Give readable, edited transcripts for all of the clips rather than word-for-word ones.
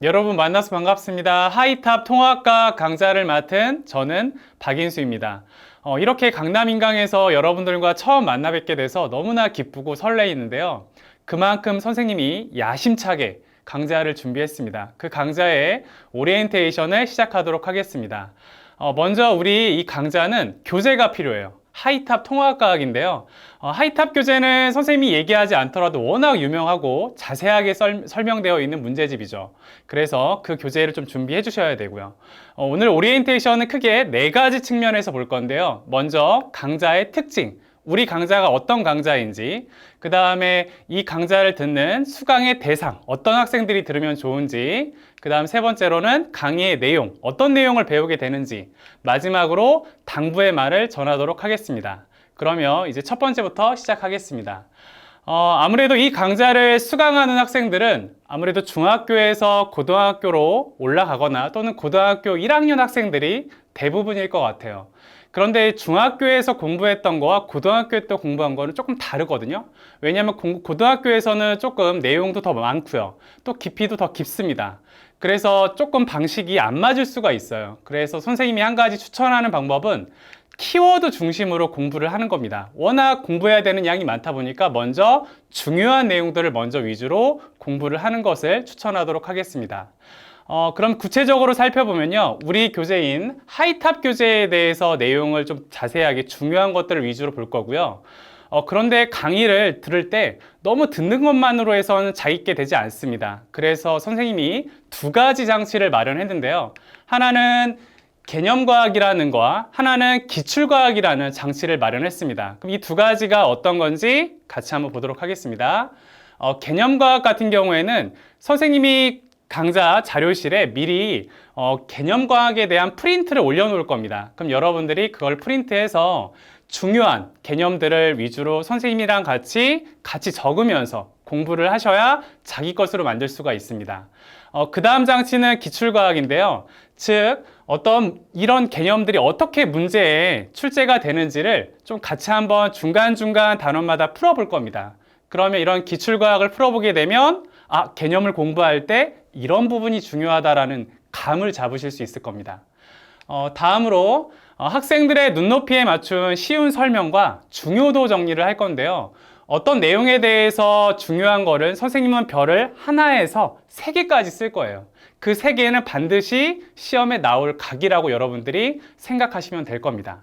여러분 만나서 반갑습니다. 하이탑 통합과 강좌를 맡은 저는 박인수입니다. 이렇게 강남 인강에서 여러분들과 처음 만나 뵙게 돼서 너무나 기쁘고 설레이는데요. 그만큼 선생님이 야심차게 강좌를 준비했습니다. 그 강좌의 오리엔테이션을 시작하도록 하겠습니다. 먼저 우리 이 강좌는 교재가 필요해요. 하이탑 통합과학인데요. 하이탑 교재는 선생님이 얘기하지 않더라도 워낙 유명하고 자세하게 설명되어 있는 문제집이죠. 그래서 그 교재를 좀 준비해 주셔야 되고요. 오늘 오리엔테이션은 크게 네 가지 측면에서 볼 건데요. 먼저 강좌의 특징, 우리 강좌가 어떤 강좌인지, 그 다음에 이 강좌를 듣는 수강의 대상, 어떤 학생들이 들으면 좋은지, 그 다음 세 번째로는 강의의 내용, 어떤 내용을 배우게 되는지, 마지막으로 당부의 말을 전하도록 하겠습니다. 그러면 이제 첫 번째부터 시작하겠습니다. 아무래도 이 강좌를 수강하는 학생들은 아무래도 중학교에서 고등학교로 올라가거나 또는 고등학교 1학년 학생들이 대부분일 것 같아요. 그런데 중학교에서 공부했던 거와 고등학교 때 공부한 거는 조금 다르거든요. 왜냐하면 고등학교에서는 조금 내용도 더 많고요. 또 깊이도 더 깊습니다. 그래서 조금 방식이 안 맞을 수가 있어요. 그래서 선생님이 한 가지 추천하는 방법은 키워드 중심으로 공부를 하는 겁니다. 워낙 공부해야 되는 양이 많다 보니까 먼저 중요한 내용들을 먼저 위주로 공부를 하는 것을 추천하도록 하겠습니다. 그럼 구체적으로 살펴보면요. 우리 교재인 하이탑 교재에 대해서 내용을 좀 자세하게 중요한 것들을 위주로 볼 거고요. 그런데 강의를 들을 때 너무 듣는 것만으로 해서는 재밌게 되지 않습니다. 그래서 선생님이 두 가지 장치를 마련했는데요. 하나는 개념과학이라는 거와 하나는 기출과학이라는 장치를 마련했습니다. 그럼 이 두 가지가 어떤 건지 같이 한번 보도록 하겠습니다. 개념과학 같은 경우에는 선생님이 강좌 자료실에 미리 개념과학에 대한 프린트를 올려놓을 겁니다. 그럼 여러분들이 그걸 프린트해서 중요한 개념들을 위주로 선생님이랑 같이 적으면서 공부를 하셔야 자기 것으로 만들 수가 있습니다. 그 다음 장치는 기출과학인데요. 즉 어떤 이런 개념들이 어떻게 문제에 출제가 되는지를 좀 같이 한번 중간중간 단원마다 풀어볼 겁니다. 그러면 이런 기출과학을 풀어보게 되면 개념을 공부할 때 이런 부분이 중요하다라는 감을 잡으실 수 있을 겁니다. 다음으로 학생들의 눈높이에 맞춘 쉬운 설명과 중요도 정리를 할 건데요. 어떤 내용에 대해서 중요한 거를 선생님은 별을 하나에서 3개까지 쓸 거예요. 그 3개는 반드시 시험에 나올 각이라고 여러분들이 생각하시면 될 겁니다.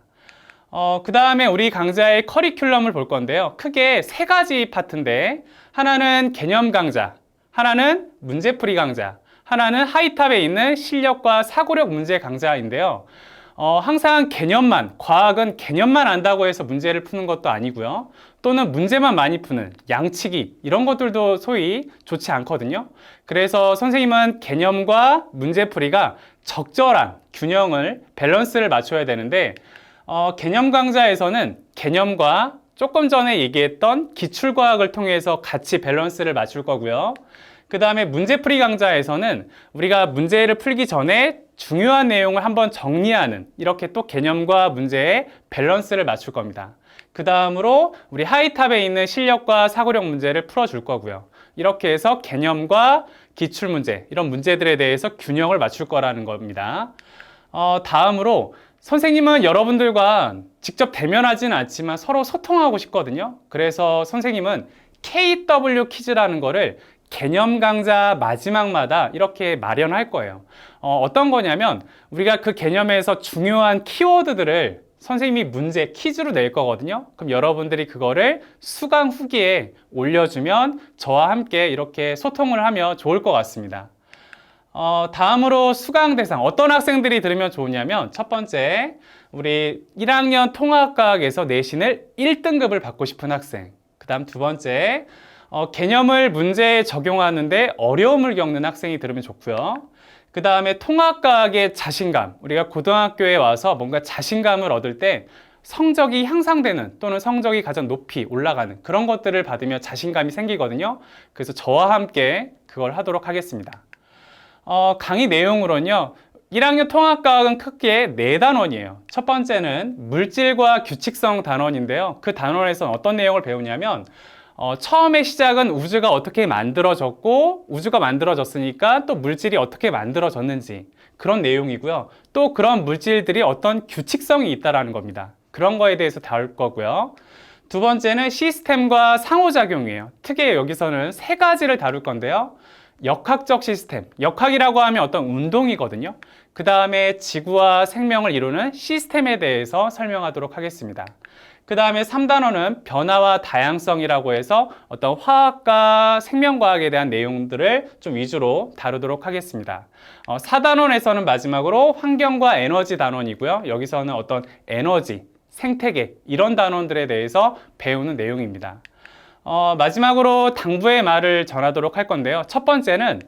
그 다음에 우리 강좌의 커리큘럼을 볼 건데요. 크게 3가지 파트인데 하나는 개념 강좌, 하나는 문제풀이 강좌, 하나는 하이탑에 있는 실력과 사고력 문제 강좌인데요. 항상 개념만, 과학은 개념만 안다고 해서 문제를 푸는 것도 아니고요. 또는 문제만 많이 푸는 양치기 이런 것들도 소위 좋지 않거든요. 그래서 선생님은 개념과 문제풀이가 적절한 균형을, 밸런스를 맞춰야 되는데 개념 강좌에서는 개념과 조금 전에 얘기했던 기출과학을 통해서 같이 밸런스를 맞출 거고요. 그 다음에 문제풀이 강좌에서는 우리가 문제를 풀기 전에 중요한 내용을 한번 정리하는 이렇게 또 개념과 문제의 밸런스를 맞출 겁니다. 그 다음으로 우리 하이탑에 있는 실력과 사고력 문제를 풀어줄 거고요. 이렇게 해서 개념과 기출문제 이런 문제들에 대해서 균형을 맞출 거라는 겁니다. 다음으로 선생님은 여러분들과 직접 대면하지는 않지만 서로 소통하고 싶거든요. 그래서 선생님은 KW 퀴즈라는 거를 개념 강좌 마지막마다 이렇게 마련할 거예요. 어떤 거냐면 우리가 그 개념에서 중요한 키워드들을 선생님이 문제, 퀴즈로 낼 거거든요. 그럼 여러분들이 그거를 수강 후기에 올려주면 저와 함께 이렇게 소통을 하면 좋을 것 같습니다. 다음으로 수강 대상, 어떤 학생들이 들으면 좋으냐면 첫 번째, 우리 1학년 통합과학에서 내신을 1등급을 받고 싶은 학생. 그 다음 두 번째, 개념을 문제에 적용하는데 어려움을 겪는 학생이 들으면 좋고요. 그 다음에 통합과학의 자신감, 우리가 고등학교에 와서 뭔가 자신감을 얻을 때 성적이 향상되는 또는 성적이 가장 높이 올라가는 그런 것들을 받으면 자신감이 생기거든요. 그래서 저와 함께 그걸 하도록 하겠습니다. 강의 내용으로는요. 1학년 통합과학은 크게 4단원이에요. 첫 번째는 물질과 규칙성 단원인데요. 그 단원에서 어떤 내용을 배우냐면 처음에 시작은 우주가 어떻게 만들어졌고, 우주가 만들어졌으니까 또 물질이 어떻게 만들어졌는지 그런 내용이고요. 또 그런 물질들이 어떤 규칙성이 있다라는 겁니다. 그런 거에 대해서 다룰 거고요. 두 번째는 시스템과 상호작용이에요. 특히 여기서는 세 가지를 다룰 건데요. 역학적 시스템, 역학이라고 하면 어떤 운동이거든요. 그 다음에 지구와 생명을 이루는 시스템에 대해서 설명하도록 하겠습니다. 그 다음에 3단원은 변화와 다양성이라고 해서 어떤 화학과 생명과학에 대한 내용들을 좀 위주로 다루도록 하겠습니다. 4단원에서는 마지막으로 환경과 에너지 단원이고요. 여기서는 어떤 에너지, 생태계 이런 단원들에 대해서 배우는 내용입니다. 마지막으로 당부의 말을 전하도록 할 건데요. 첫 번째는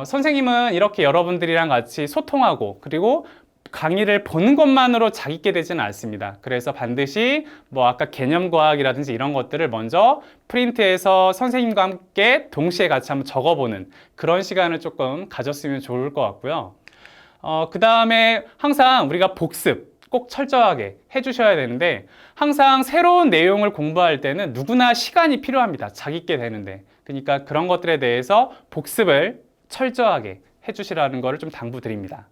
선생님은 이렇게 여러분들이랑 같이 소통하고 그리고 강의를 보는 것만으로 잘 있게 되지는 않습니다. 그래서 반드시 아까 개념과학이라든지 이런 것들을 먼저 프린트해서 선생님과 함께 동시에 같이 한번 적어보는 그런 시간을 조금 가졌으면 좋을 것 같고요. 그 다음에 항상 우리가 복습 꼭 철저하게 해주셔야 되는데 항상 새로운 내용을 공부할 때는 누구나 시간이 필요합니다. 잘 있게 되는데. 그러니까 그런 것들에 대해서 복습을 철저하게 해주시라는 것을 좀 당부드립니다.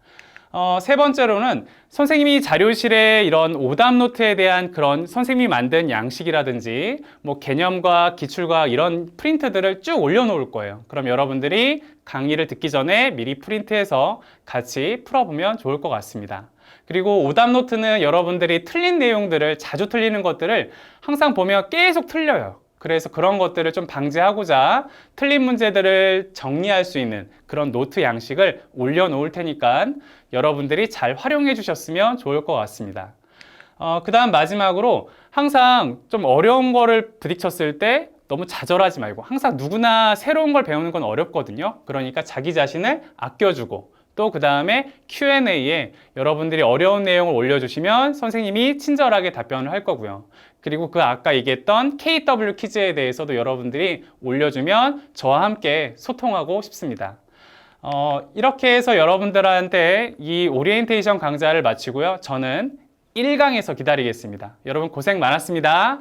세 번째로는 선생님이 자료실에 이런 오답 노트에 대한 그런 선생님이 만든 양식이라든지 개념과 기출과 이런 프린트들을 쭉 올려놓을 거예요. 그럼 여러분들이 강의를 듣기 전에 미리 프린트해서 같이 풀어보면 좋을 것 같습니다. 그리고 오답 노트는 여러분들이 틀린 내용들을 자주 틀리는 것들을 항상 보면 계속 틀려요. 그래서 그런 것들을 좀 방지하고자 틀린 문제들을 정리할 수 있는 그런 노트 양식을 올려놓을 테니까 여러분들이 잘 활용해 주셨으면 좋을 것 같습니다. 그 다음 마지막으로 항상 좀 어려운 거를 부딪혔을 때 너무 좌절하지 말고 항상 누구나 새로운 걸 배우는 건 어렵거든요. 그러니까 자기 자신을 아껴주고 또 그 다음에 Q&A에 여러분들이 어려운 내용을 올려주시면 선생님이 친절하게 답변을 할 거고요. 그리고 그 아까 얘기했던 KW 퀴즈에 대해서도 여러분들이 올려주면 저와 함께 소통하고 싶습니다. 이렇게 해서 여러분들한테 이 오리엔테이션 강좌를 마치고요. 저는 1강에서 기다리겠습니다. 여러분 고생 많았습니다.